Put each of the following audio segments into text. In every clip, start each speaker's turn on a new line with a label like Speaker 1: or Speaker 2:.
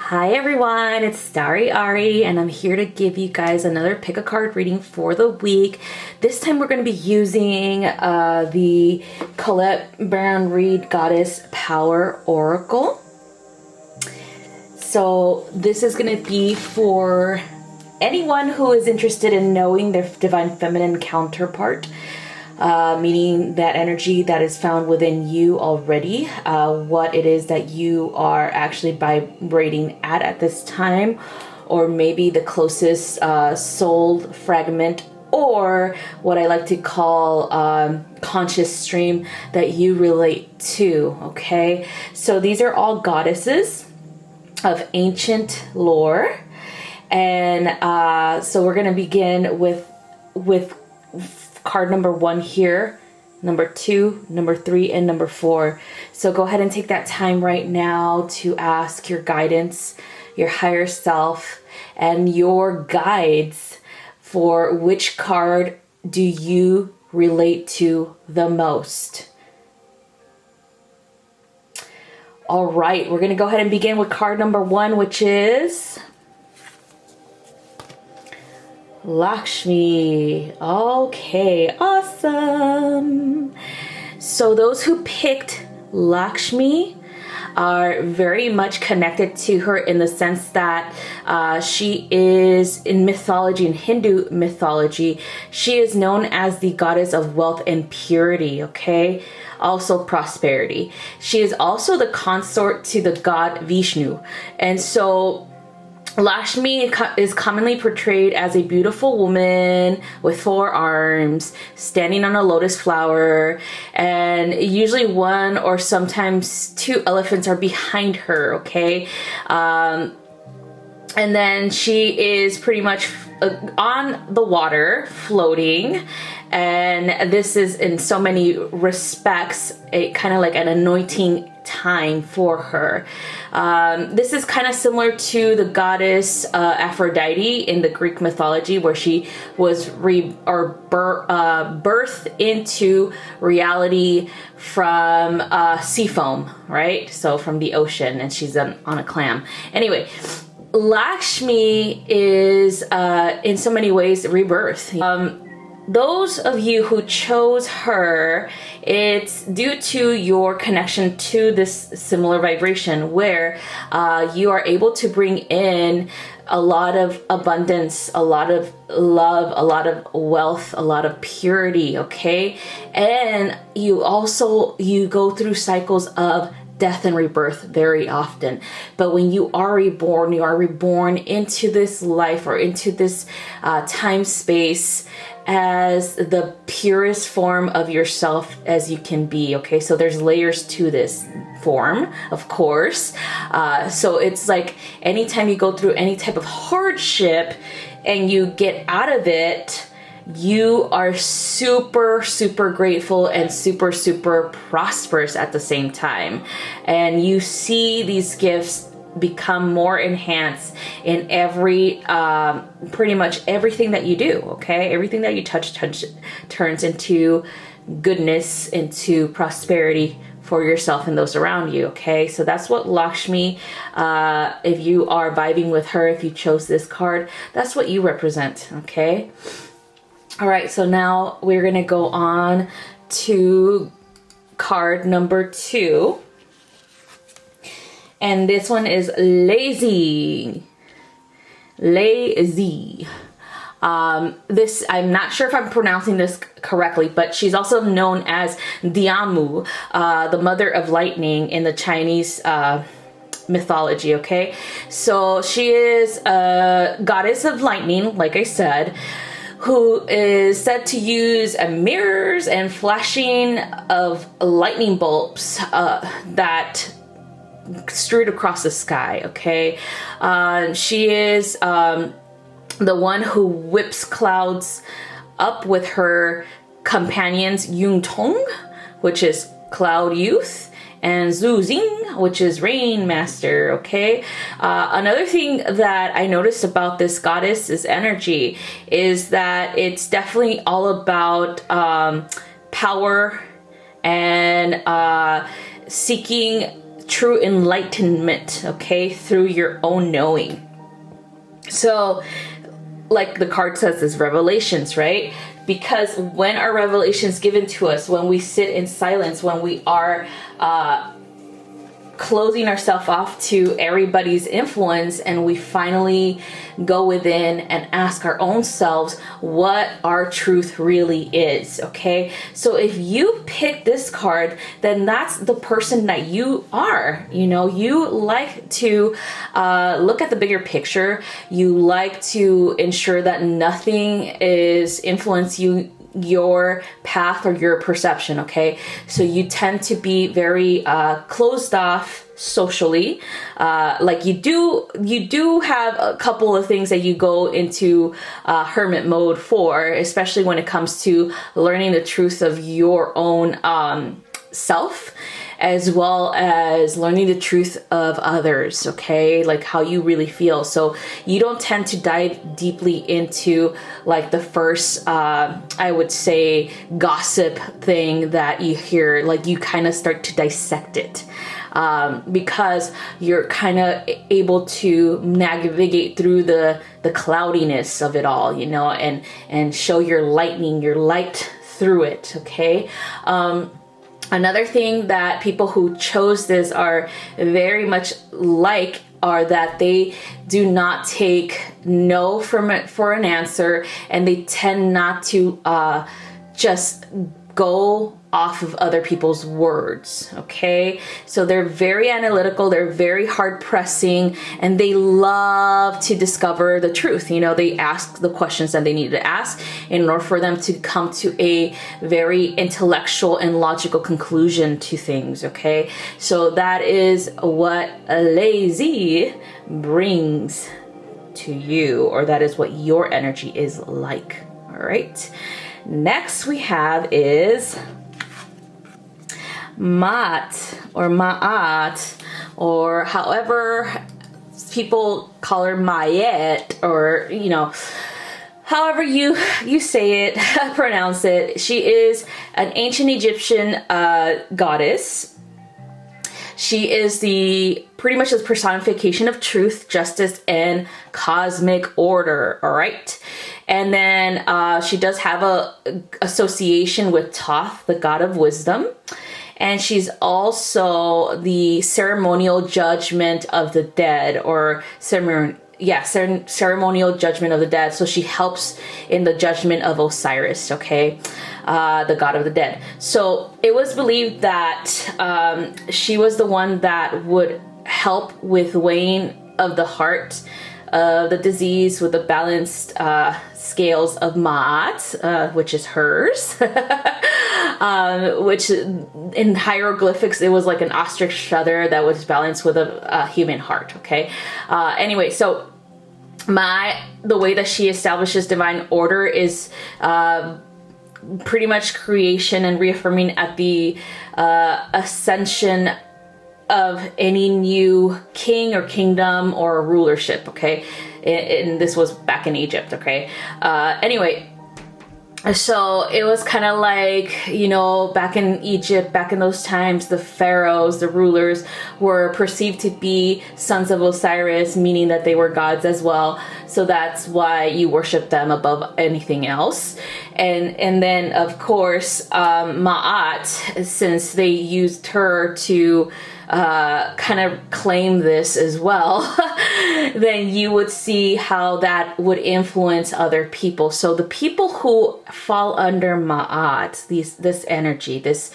Speaker 1: Hi everyone, it's Starry Ari and I'm here to give you guys another pick a card reading for the week. This time we're going to be using the Colette Baron Reid Goddess Power Oracle. So this is going to be for anyone who is interested in knowing their divine feminine counterpart. Meaning that energy that is found within you already, what it is that you are actually vibrating at this time, or maybe the closest soul fragment, or what I like to call conscious stream that you relate to. Okay, so these are all goddesses of ancient lore, and so we're going to begin with card number 1 here, number 2, number 3, and number 4. So go ahead and take that time right now to ask your guidance, your higher self, and your guides for which card do you relate to the most. All right, we're going to go ahead and begin with card number 1, which is Lakshmi. Okay, awesome. So those who picked Lakshmi are very much connected to her in the sense that she is in mythology, in Hindu mythology, she is known as the goddess of wealth and purity, okay? Also prosperity. She is also the consort to the god Vishnu. And so Lakshmi is commonly portrayed as a beautiful woman with 4 arms, standing on a lotus flower, and usually 1 or sometimes 2 elephants are behind her, okay? And then she is pretty much on the water, floating, and this is in so many respects a kind of like an anointing time for her. This is kind of similar to the goddess Aphrodite in the Greek mythology, where she was birthed into reality from sea foam, right? So from the ocean, and she's on a clam. Anyway, Lakshmi is in so many ways rebirth. Those of you who chose her, it's due to your connection to this similar vibration where you are able to bring in a lot of abundance, a lot of love, a lot of wealth, a lot of purity, okay? And you go through cycles of death and rebirth very often. But when you are reborn into this life or into this time space as the purest form of yourself as you can be, okay? So there's layers to this form, of course. So it's like anytime you go through any type of hardship and you get out of it, you are super, super grateful and super, super prosperous at the same time. And you see these gifts become more enhanced in every, pretty much everything that you do, okay? Everything that you touch turns into goodness, into prosperity for yourself and those around you, okay? So that's what Lakshmi, if you are vibing with her, if you chose this card, that's what you represent, okay? All right, so now we're gonna go on to card number 2. And this one is lazy. Lazy. This, I'm not sure if I'm pronouncing this correctly, but she's also known as Diamu, the mother of lightning in the Chinese mythology, okay? So she is a goddess of lightning, like I said, who is said to use mirrors and flashing of lightning bolts that strewed across the sky, okay? She is the one who whips clouds up with her companions Yung Tong, which is cloud youth, and Zhu Xing, which is rain master, okay? Another thing that I noticed about this goddess's energy is that it's definitely all about power and seeking true enlightenment, okay, through your own knowing. So, like the card says, is revelations, right? Because when our revelations given to us, when we sit in silence, when we are closing ourselves off to everybody's influence, and we finally go within and ask our own selves what our truth really is, okay? So if you pick this card, then that's the person that you are. You know, you like to look at the bigger picture. You like to ensure that nothing is influencing your path or your perception, okay? So you tend to be very closed off socially. Like you do have a couple of things that you go into hermit mode for, especially when it comes to learning the truth of your own self, as well as learning the truth of others, okay? Like how you really feel. So you don't tend to dive deeply into like the first, I would say, gossip thing that you hear. Like you kind of start to dissect it. Because you're kind of able to navigate through the cloudiness of it all, you know, and show your light through it, okay? Another thing that people who chose this are very much like are that they do not take no for an answer, and they tend not to just go off of other people's words, okay? So they're very analytical, they're very hard pressing, and they love to discover the truth. You know, they ask the questions that they need to ask in order for them to come to a very intellectual and logical conclusion to things, okay? So that is what a lazy brings to you, or that is what your energy is like, all right? Next we have is Mat or Ma'at, or however people call her Mayet, or you know, however you say it, pronounce it. She is an ancient Egyptian goddess. She is pretty much the personification of truth, justice, and cosmic order. All right. And then she does have a association with Thoth, the god of wisdom. And she's also the ceremonial judgment of the dead, or ceremonial judgment of the dead. So she helps in the judgment of Osiris, okay, the god of the dead. So it was believed that she was the one that would help with weighing of the heart, the disease, with the balanced scales of Ma'at, which is hers, which in hieroglyphics, it was like an ostrich feather that was balanced with a human heart, okay? Anyway, so the way that she establishes divine order is pretty much creation and reaffirming at the ascension of any new king or kingdom or rulership, okay? And this was back in Egypt, okay? Anyway, so it was kind of like, you know, back in Egypt, back in those times, the pharaohs, the rulers, were perceived to be sons of Osiris, meaning that they were gods as well. So that's why you worship them above anything else. And then, of course, Ma'at, since they used her to kind of claim this as well, then you would see how that would influence other people. So the people who fall under Ma'at, this energy, this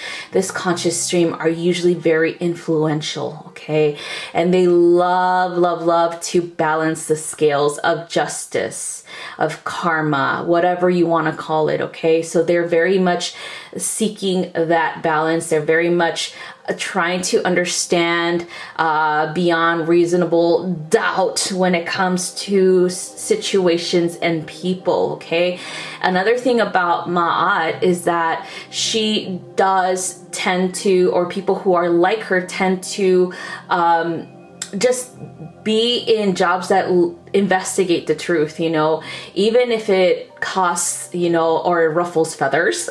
Speaker 1: conscious stream, are usually very influential, okay? And they love to balance the scales of justice, of karma, whatever you want to call it, okay? So they're very much seeking that balance. They're very much trying to understand beyond reasonable doubt when it comes to situations and people, okay? Another thing about Ma'at is that she does tend to, or people who are like her tend to just be in jobs that investigate the truth, you know, even if it costs, you know, or ruffles feathers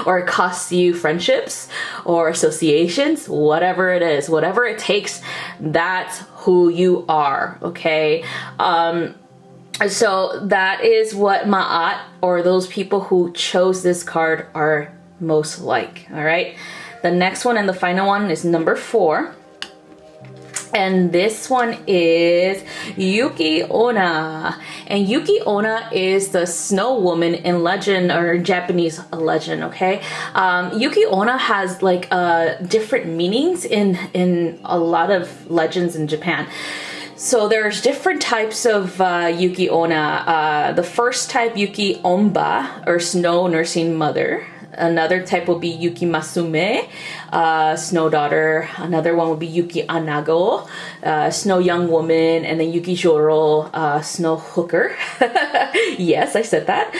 Speaker 1: or it costs you friendships or associations, whatever it is, whatever it takes, that's who you are. Okay. So that is what Ma'at, or those people who chose this card, are most like. All right. The next one and the final one is number 4. And this one is Yuki Onna. And Yuki Onna is the snow woman in legend, or Japanese legend, okay? Yuki Onna has like different meanings in a lot of legends in Japan. So there's different types of Yuki Onna. The first type, Yuki Onba, or snow nursing mother. Another type will be Yuki Masume, snow daughter. Another one will be Yuki Anago, snow young woman. And then Yuki Joro, snow hooker. Yes, I said that.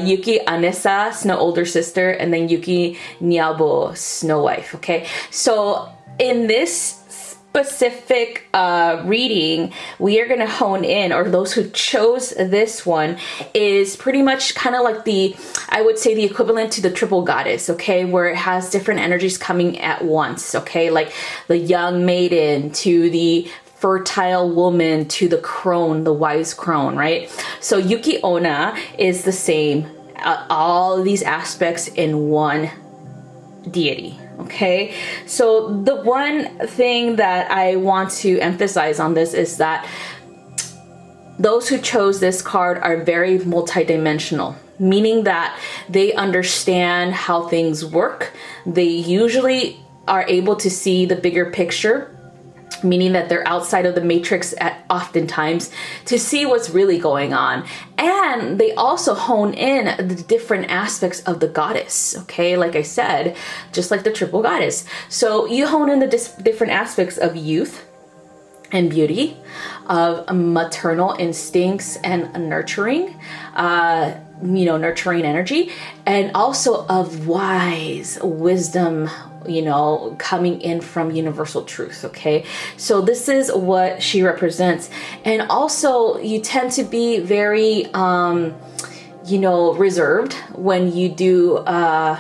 Speaker 1: Yuki Anessa, snow older sister. And then Yuki Nyabo, snow wife. Okay, so in this specific reading, we are going to hone in, or those who chose this one, is pretty much kind of like I would say the equivalent to the triple goddess, okay, where it has different energies coming at once, okay, like the young maiden to the fertile woman to the crone, the wise crone, right? So Yuki Onna is the same, all of these aspects in one deity. Okay, so the one thing that I want to emphasize on this is that those who chose this card are very multidimensional, meaning that they understand how things work. They usually are able to see the bigger picture, meaning that they're outside of the matrix at oftentimes to see what's really going on. And they also hone in the different aspects of the goddess, okay? Like I said, just like the triple goddess. So you hone in the different aspects of youth and beauty, of maternal instincts and nurturing, you know, nurturing energy, and also of wise wisdom, you know, coming in from universal truth. Okay, so this is what she represents. And also you tend to be very you know, reserved when you do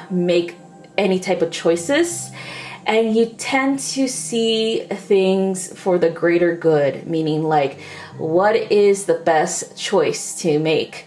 Speaker 1: make any type of choices, and you tend to see things for the greater good, meaning like, what is the best choice to make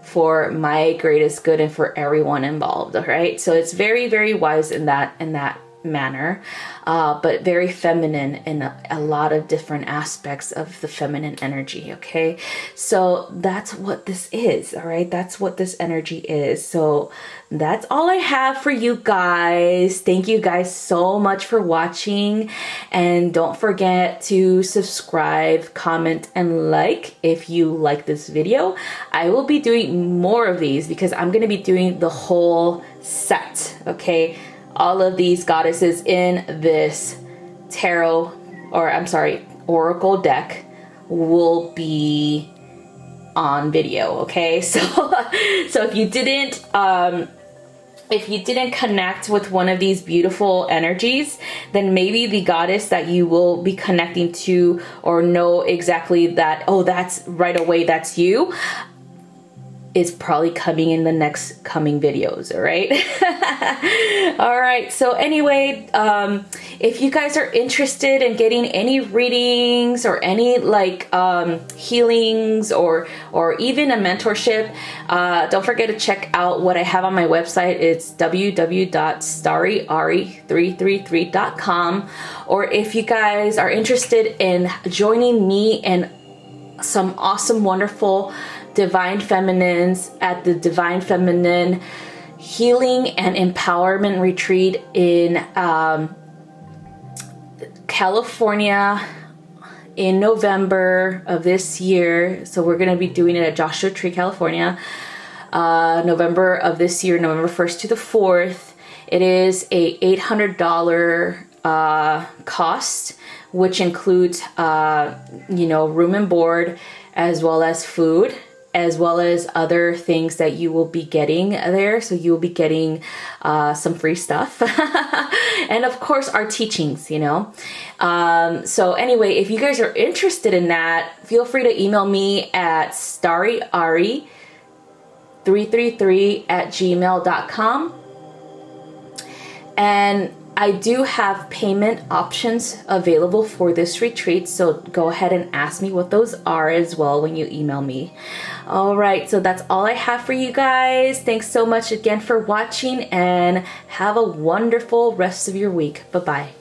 Speaker 1: for my greatest good and for everyone involved. All right, so it's very, very wise in that manner, but very feminine in a lot of different aspects of the feminine energy. Okay, so that's what this is. All right, that's what this energy is. So that's all I have for you guys. Thank you guys so much for watching, and don't forget to subscribe, comment, and like if you like this video. I will be doing more of these because I'm going to be doing the whole set. Okay, all of these goddesses in this tarot, or I'm sorry, oracle deck will be on video. Okay, so if you didn't connect with one of these beautiful energies, then maybe the goddess that you will be connecting to, or know exactly that, oh, that's right away, that's you, is probably coming in the next coming videos. All right. All right, so anyway, if you guys are interested in getting any readings or any like healings or even a mentorship, don't forget to check out what I have on my website. It's www.starryari333.com. Or if you guys are interested in joining me and some awesome, wonderful Divine Feminines at the Divine Feminine Healing and Empowerment Retreat in California in November of this year. So we're going to be doing it at Joshua Tree, California, November of this year, November 1st to the 4th. It is a $800 cost, which includes, you know, room and board, as well as food as well as other things that you will be getting there. So you will be getting some free stuff. And of course, our teachings, you know. So anyway, if you guys are interested in that, feel free to email me at starryari333@gmail.com. And I do have payment options available for this retreat, so go ahead and ask me what those are as well when you email me. All right, so that's all I have for you guys. Thanks so much again for watching, and have a wonderful rest of your week. Bye-bye.